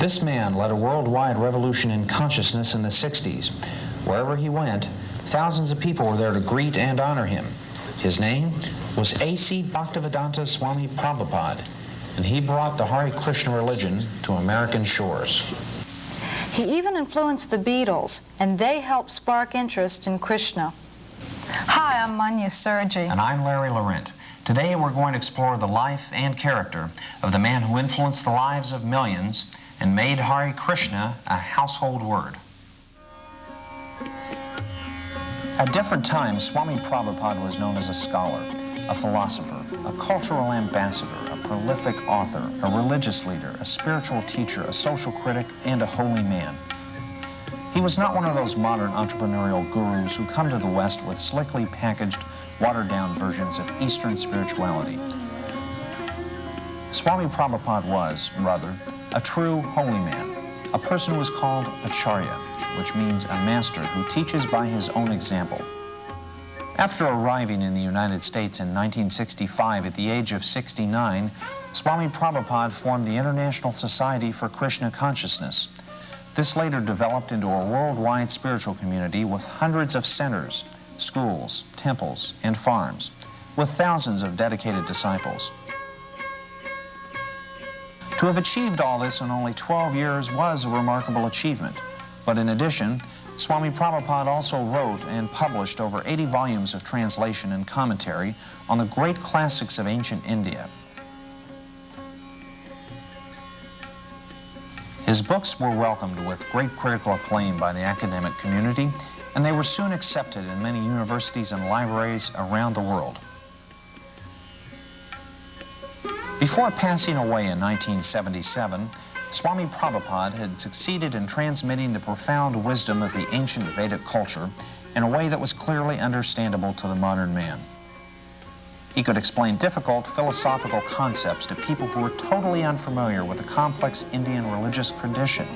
This man led a worldwide revolution in consciousness in the 60s. Wherever he went, thousands of people were there to greet and honor him. His name was A.C. Bhaktivedanta Swami Prabhupada, and he brought the Hare Krishna religion to American shores. He even influenced the Beatles, and they helped spark interest in Krishna. Hi, I'm Manya Sergi. And I'm Larry Laurent. Today we're going to explore the life and character of the man who influenced the lives of millions and made Hare Krishna a household word. At different times, Swami Prabhupada was known as a scholar, a philosopher, a cultural ambassador, a prolific author, a religious leader, a spiritual teacher, a social critic, and a holy man. He was not one of those modern entrepreneurial gurus who come to the West with slickly packaged, watered-down versions of Eastern spirituality. Swami Prabhupada was, rather, a true holy man, a person who is called Acharya, which means a master who teaches by his own example. After arriving in the United States in 1965 at the age of 69, Swami Prabhupada formed the International Society for Krishna Consciousness. This later developed into a worldwide spiritual community with hundreds of centers, schools, temples, and farms, with thousands of dedicated disciples. To have achieved all this in only 12 years was a remarkable achievement. But in addition, Swami Prabhupada also wrote and published over 80 volumes of translation and commentary on the great classics of ancient India. His books were welcomed with great critical acclaim by the academic community, and they were soon accepted in many universities and libraries around the world. Before passing away in 1977, Swami Prabhupada had succeeded in transmitting the profound wisdom of the ancient Vedic culture in a way that was clearly understandable to the modern man. He could explain difficult philosophical concepts to people who were totally unfamiliar with the complex Indian religious tradition.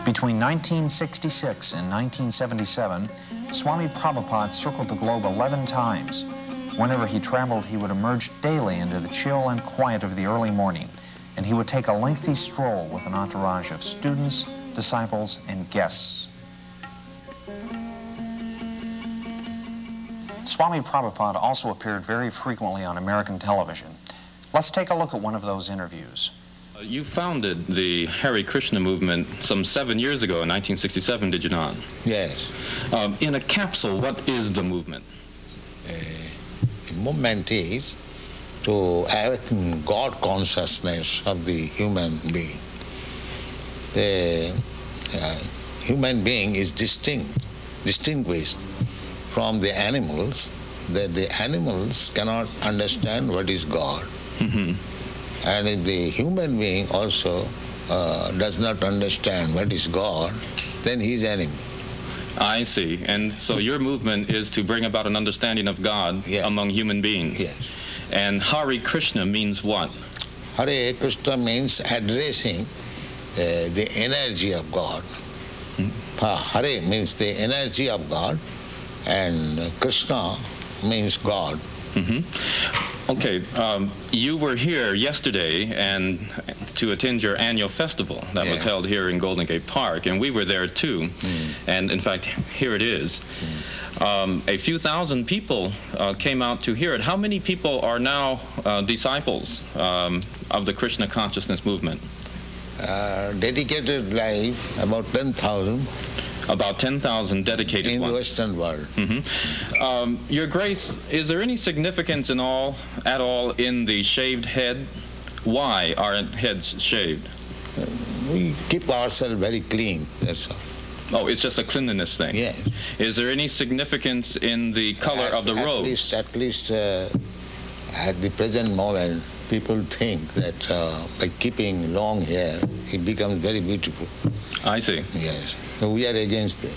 Between 1966 and 1977, Swami Prabhupada circled the globe 11 times. Whenever he traveled, he would emerge daily into the chill and quiet of the early morning, and he would take a lengthy stroll with an entourage of students, disciples, and guests. Swami Prabhupada also appeared very frequently on American television. Let's take a look at one of those interviews. You founded the Hare Krishna movement some 7 years ago in 1967, did you not? Yes. In a capsule, what is the movement? The movement is to awaken God consciousness of the human being. The human being is distinguished from the animals, that the animals cannot understand what is God. Mm-hmm. And if the human being also does not understand what is God, then he is animal. I see. And so your movement is to bring about an understanding of God among human beings. Yes. And Hare Krishna means what? Hare Krishna means addressing the energy of God. Hare means the energy of God, and Krishna means God. Mm-hmm. Okay, you were here yesterday and to attend your annual festival that was held here in Golden Gate Park, and we were there too. And in fact, here it is. A few thousand people came out to hear it. How many people are now disciples of the Krishna consciousness movement? Dedicated life, about 10,000. About 10,000 dedicated in ones. the Western world. Mm-hmm. Your Grace, is there any significance at all in the shaved head? Why are heads shaved? We keep ourselves very clean, that's all. Oh, it's just a cleanliness thing? Yes. Is there any significance in the color of the robes? At least at the present moment, people think that by keeping long hair, it becomes very beautiful. I see. Yes. So we are against it.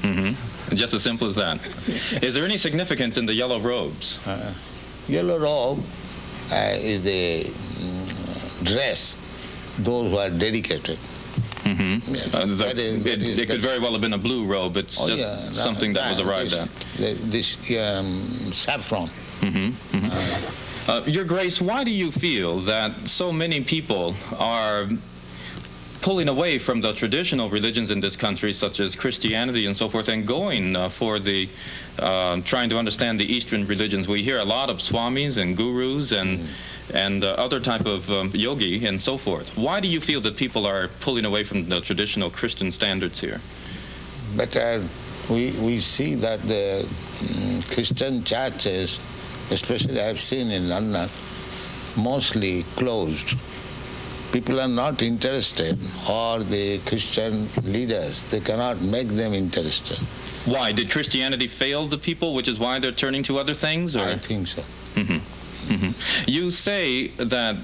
Mm-hmm. Just as simple as that. Is there any significance in the yellow robes? Yellow robe is the dress, those who are dedicated. Mm-hmm. Yeah, it could very well have been a blue robe. It's something that was arrived at. This saffron. Mm-hmm. Mm-hmm. Your Grace, why do you feel that so many people are pulling away from the traditional religions in this country, such as Christianity and so forth, and going for the trying to understand the Eastern religions? We hear a lot of swamis and gurus and other type of yogi and so forth. Why do you feel that people are pulling away from the traditional Christian standards here? But we see that the Christian churches, especially I have seen in London, mostly closed. People are not interested, or the Christian leaders, they cannot make them interested. Why? Did Christianity fail the people, which is why they're turning to other things? Or? I think so. You say that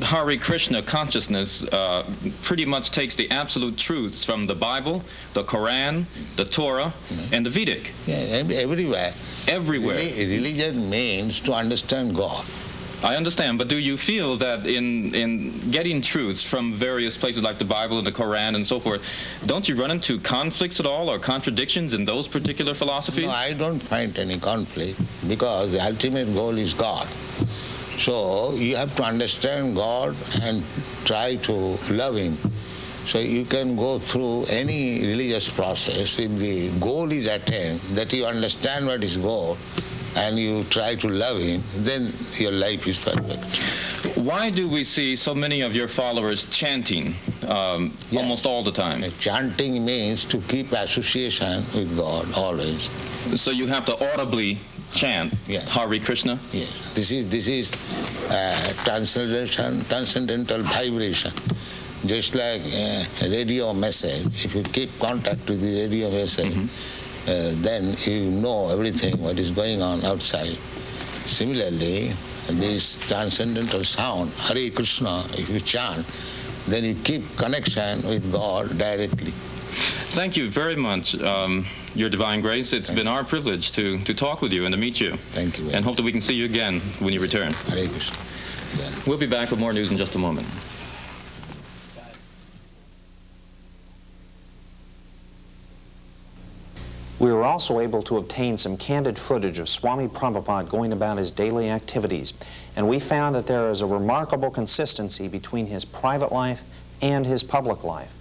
Hare Krishna consciousness pretty much takes the absolute truths from the Bible, the Quran, the Torah, and the Vedic. Yeah, everywhere. Everywhere. Religion means to understand God. I understand, but do you feel that in getting truths from various places like the Bible and the Quran and so forth, don't you run into conflicts at all or contradictions in those particular philosophies? No, I don't find any conflict, because the ultimate goal is God. So you have to understand God and try to love Him. So you can go through any religious process. If the goal is attained, that you understand what is goal, and you try to love Him, then your life is perfect. Why do we see so many of your followers chanting almost all the time? Chanting means to keep association with God always. So you have to audibly chant Hare Krishna? Yes. This is transcendental vibration. Just like a radio message, if you keep contact with the radio message, then you know everything what is going on outside. Similarly, this transcendental sound, Hare Krishna, if you chant, then you keep connection with God directly. Thank you very much, Your Divine Grace. It's been our privilege to talk with you and to meet you. Thank you. And hope that we can see you again when you return. Hare Krishna. Yeah. We'll be back with more news in just a moment. We were also able to obtain some candid footage of Swami Prabhupada going about his daily activities, and we found that there is a remarkable consistency between his private life and his public life.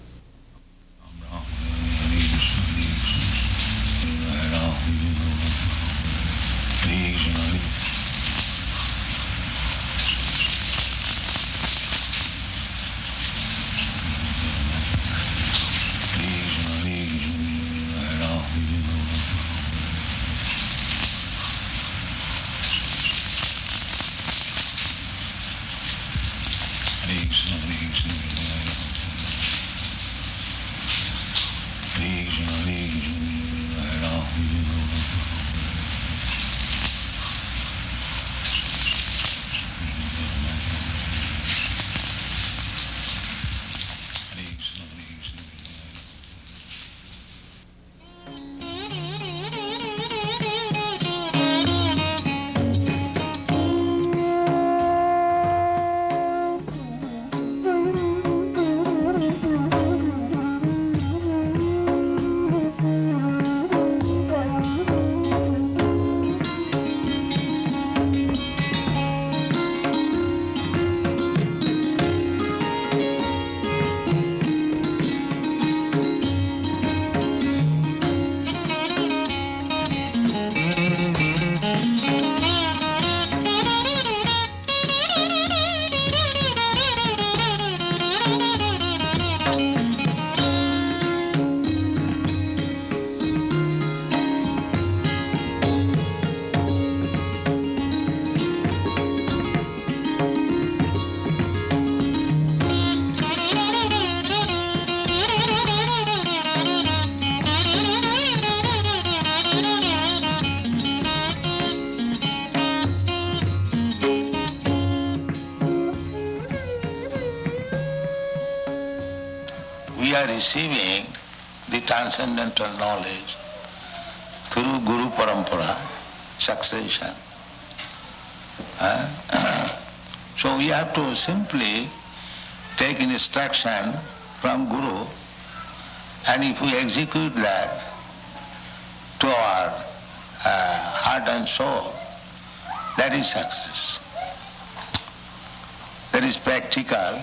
We are receiving the transcendental knowledge through Guru Parampara, succession. So we have to simply take instruction from Guru, and if we execute that to our heart and soul, that is success. what is practical.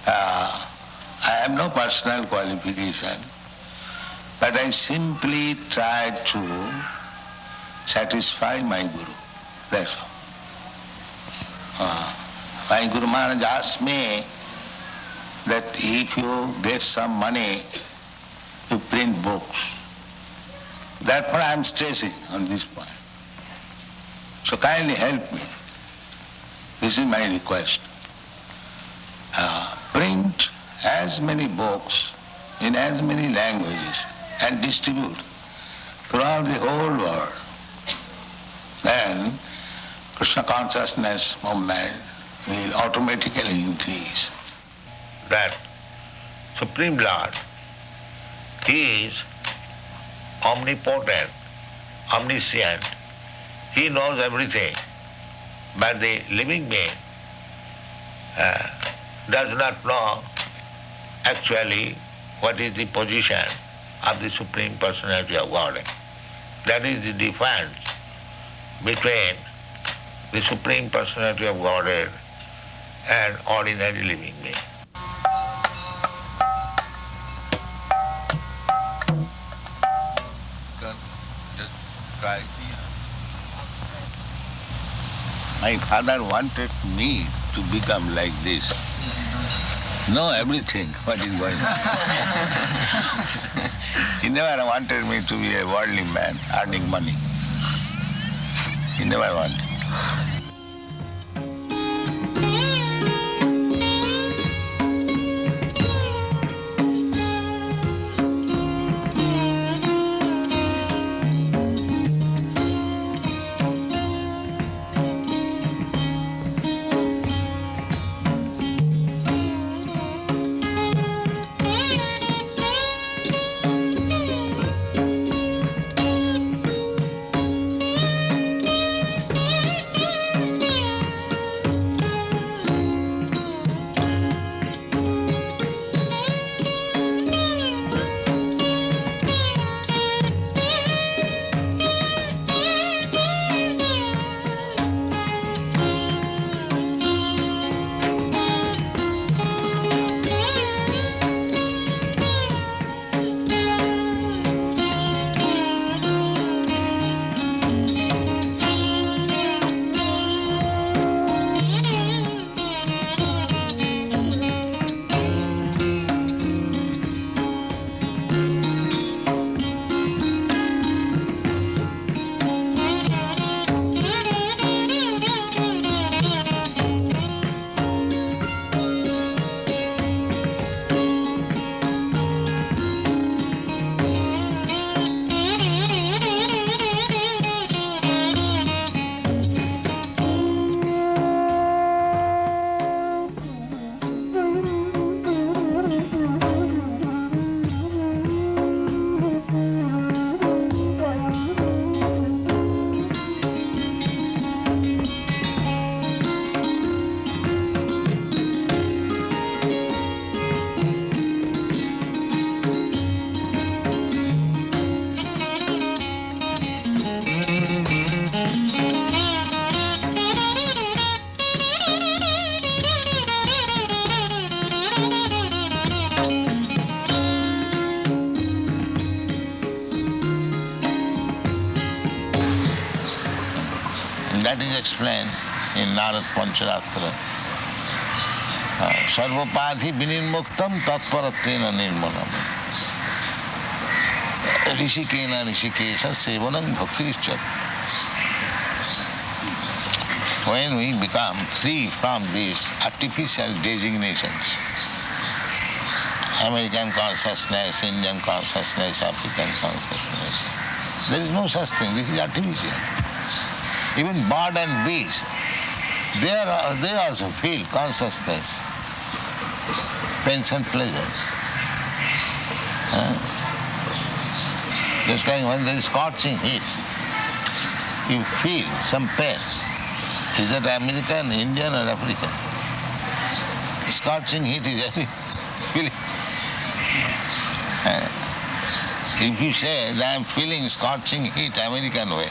I have no personal qualification, but I simply try to satisfy my Guru. That's all. My Guru Maharaj asked me that if you get some money, you print books. Therefore I am stressing on this point. So kindly help me. This is my request. Print as many books in as many languages and distribute throughout the whole world. Then Krishna consciousness movement will automatically increase. That Supreme Lord, He is omnipotent, omniscient. He knows everything. But the living being does not know actually what is the position of the Supreme Personality of Godhead. That is the difference between the Supreme Personality of Godhead and ordinary living being. My father wanted me to become like this. Know everything, what is going on. He never wanted me to be a worldly man, earning money. He never wanted. That is explained in Narad Pancharatra. Sarvapadhi vinirmuktam tatparattena nirmanam. Rishikena rishikesha sevanam bhaktirishcha. When we become free from these artificial designations, American consciousness, Indian consciousness, African consciousness, there is no such thing. This is artificial. Even bird and bees, they also feel consciousness, pains and pleasure. Just like when there is scorching heat, you feel some pain. Is that American, Indian or African? Scorching heat is every feeling. If you say that I am feeling scorching heat American way,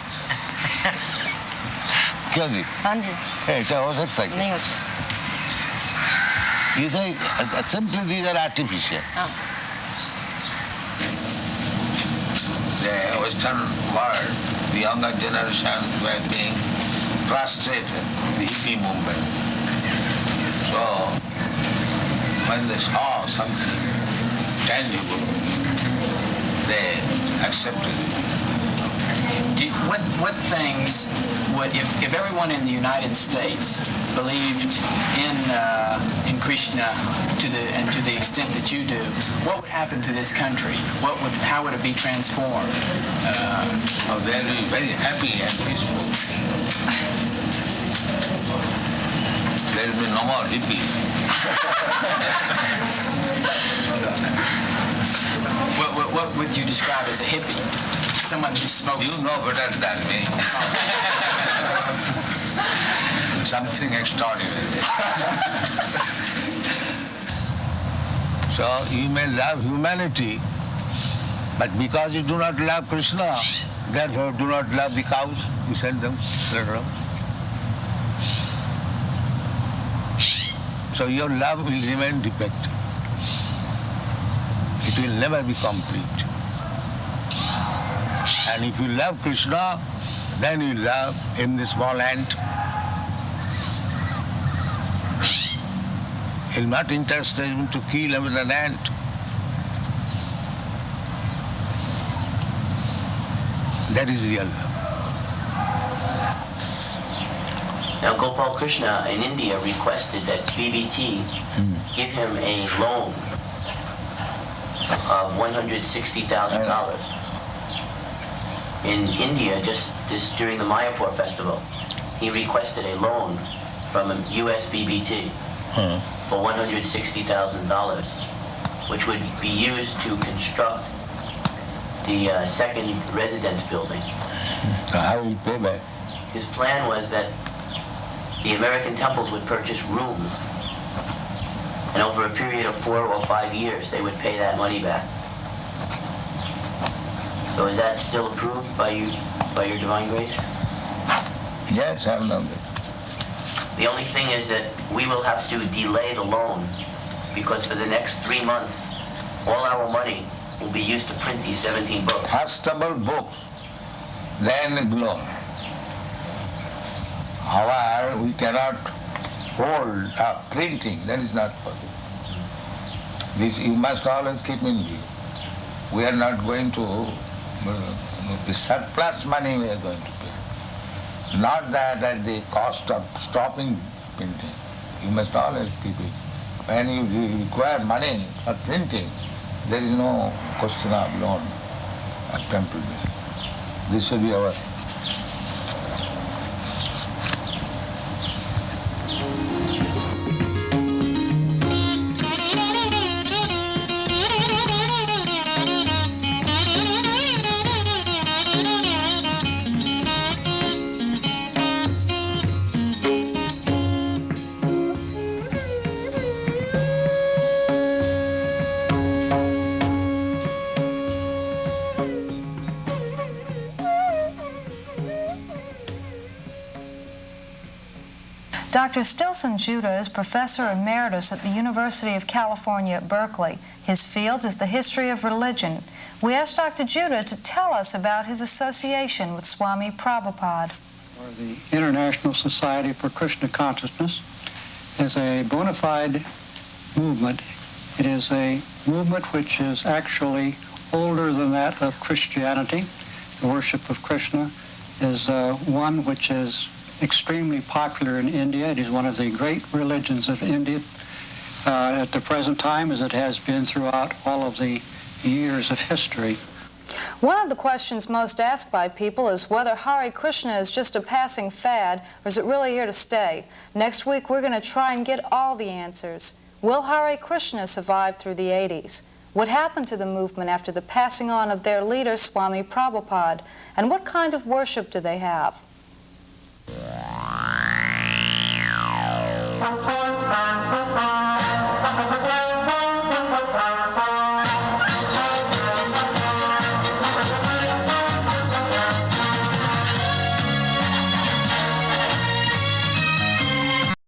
क्यों जी? हाँ जी, ऐसा हो सकता है? नहीं हो सकता। You think simply these are artificial. हाँ, The Western world, the younger generation were being frustrated, the hippie movement. So, when they saw something tangible, they accepted it. What things would, if everyone in the United States believed in Krishna to the extent that you do, what would happen to this country? How would it be transformed? Oh, they'll be very happy and peaceful. There will be no more hippies. What would you describe as a hippie? Someone who smokes. You know better than me. Something extraordinary. So you may love humanity, but because you do not love Krishna, therefore do not love the cows, you send them later on. So your love will remain defective. It will never be complete. And if you love Krishna, then you love in the small ant. You're not interested even to kill even an ant. That is real love. Now, Gopal Krishna in India requested that BBT give him a loan of $160,000. In India, just this during the Mayapur festival, he requested a loan from US BBT for $160,000, which would be used to construct the second residence building. So how will you pay back? His plan was that the American temples would purchase rooms, and over a period of 4 or 5 years, they would pay that money back. So is that still approved by you, by your Divine Grace? Yes, I have known that. The only thing is that we will have to delay the loan, because for the next 3 months, all our money will be used to print these 17 books. First of all books, then loan. However, we cannot hold up printing, that is not possible. This you must always keep in view. We are not going to, the surplus money we are going to pay. Not that at the cost of stopping printing. You must always keep it. When you require money for printing, there is no question of loan or temporary. This should be our Dr. Stilson Judah is Professor Emeritus at the University of California at Berkeley. His field is the history of religion. We asked Dr. Judah to tell us about his association with Swami Prabhupada. The International Society for Krishna Consciousness is a bona fide movement. It is a movement which is actually older than that of Christianity. The worship of Krishna is one which is extremely popular in India. It is one of the great religions of India at the present time, as it has been throughout all of the years of history. One of the questions most asked by people is whether Hare Krishna is just a passing fad or is it really here to stay. Next week we're going to try and get all the answers. Will Hare Krishna survive through the 80s? What happened to the movement after the passing on of their leader, Swami Prabhupada? And what kind of worship do they have? Thank you.